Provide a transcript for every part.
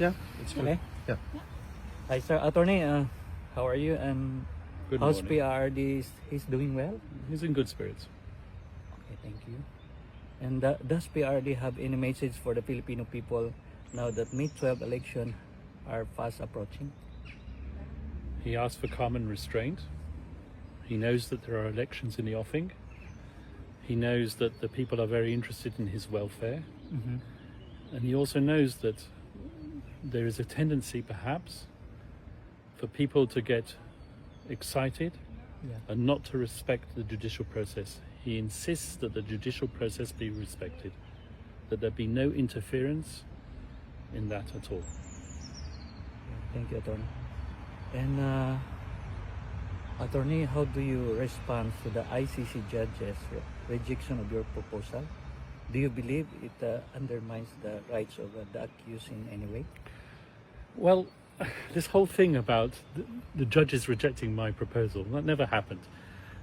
Yeah, it's good. Okay. Yeah. Hi, sir. Attorney, how are you? And Good how's morning. PRRD? He's doing well? He's in good spirits. Okay, thank you. And does PRRD have any message for the Filipino people now that May 12 election are fast approaching? He asked for calm and restraint. He knows that there are elections in the offing. He knows that the people are very interested in his welfare. Mm-hmm. And he also knows that there is a tendency, perhaps, for people to get excited Yeah. and not to respect the judicial process. He insists that the judicial process be respected, that there be no interference in that at all. Thank you, Attorney. And Attorney, how do you respond to the ICC judge's rejection of your proposal? Do you believe it undermines the rights of the accused in any way? Well, this whole thing about the judges rejecting my proposal, that never happened.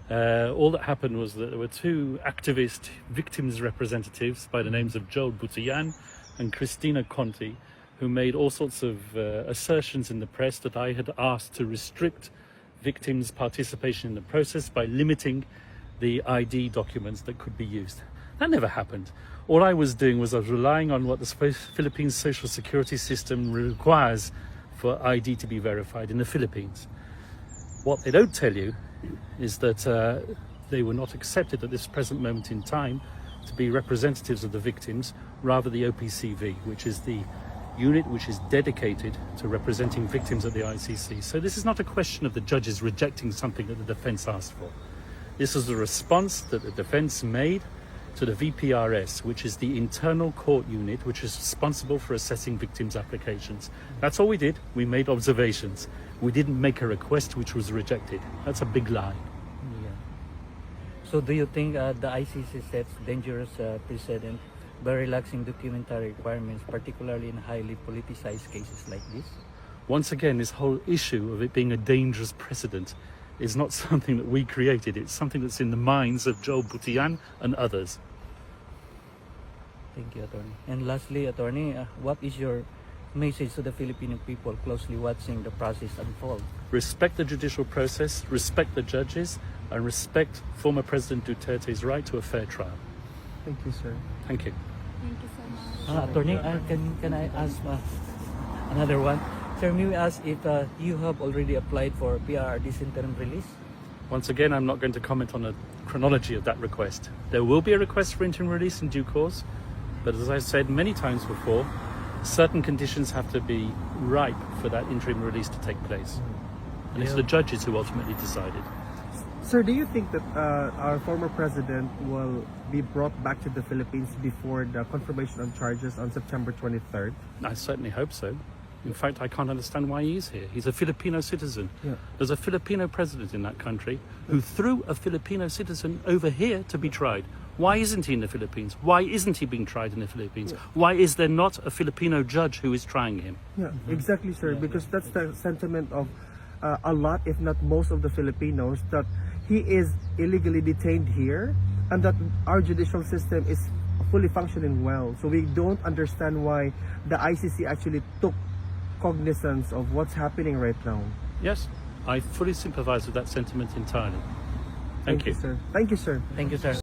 All that happened was that there were two activist victims representatives by the names of Joel Butian and Christina Conti, who made all sorts of assertions in the press that I had asked to restrict victims' participation in the process by limiting the ID documents that could be used. That never happened. All I was doing was I was relying on what the Philippines social security system requires for ID to be verified in the Philippines. What they don't tell you is that they were not accepted at this present moment in time to be representatives of the victims, rather the OPCV, which is the unit which is dedicated to representing victims at the ICC. So this is not a question of the judges rejecting something that the defense asked for. This is the response that the defense made to the VPRS, which is the internal court unit which is responsible for assessing victims' applications. That's all we did. We made observations. We didn't make a request which was rejected. That's a big lie. Yeah. So do you think the ICC sets dangerous precedent by relaxing documentary requirements, particularly in highly politicized cases like this? Once again, this whole issue of it being a dangerous precedent is not something that we created. It's something that's in the minds of Joel Butian and others. Thank you, Attorney. And lastly, Attorney, what is your message to the Filipino people closely watching the process unfold? Respect the judicial process, respect the judges, and respect former President Duterte's right to a fair trial. Thank you, sir. Thank you. Thank you so much. Attorney, can I ask another one? Sir, may we ask if you have already applied for PRRD's interim release? Once again, I'm not going to comment on the chronology of that request. There will be a request for interim release in due course, but as I've said many times before, certain conditions have to be ripe for that interim release to take place. And it's the judges who ultimately decided. Sir, do you think that our former president will be brought back to the Philippines before the confirmation of charges on September 23rd? I certainly hope so. In fact, I can't understand why he's here. He's a Filipino citizen. Yeah. There's a Filipino president in that country who threw a Filipino citizen over here to be tried. Why isn't he in the Philippines? Why isn't he being tried in the Philippines? Yeah. Why is there not a Filipino judge who is trying him? Yeah, exactly, sir. Because that's the sentiment of a lot, if not most of the Filipinos, that he is illegally detained here and that our judicial system is fully functioning well. So we don't understand why the ICC actually took cognizance of what's happening right now. Yes, I fully sympathize with that sentiment entirely. Thank you. Sir. Thank you, sir. Thank you, sir.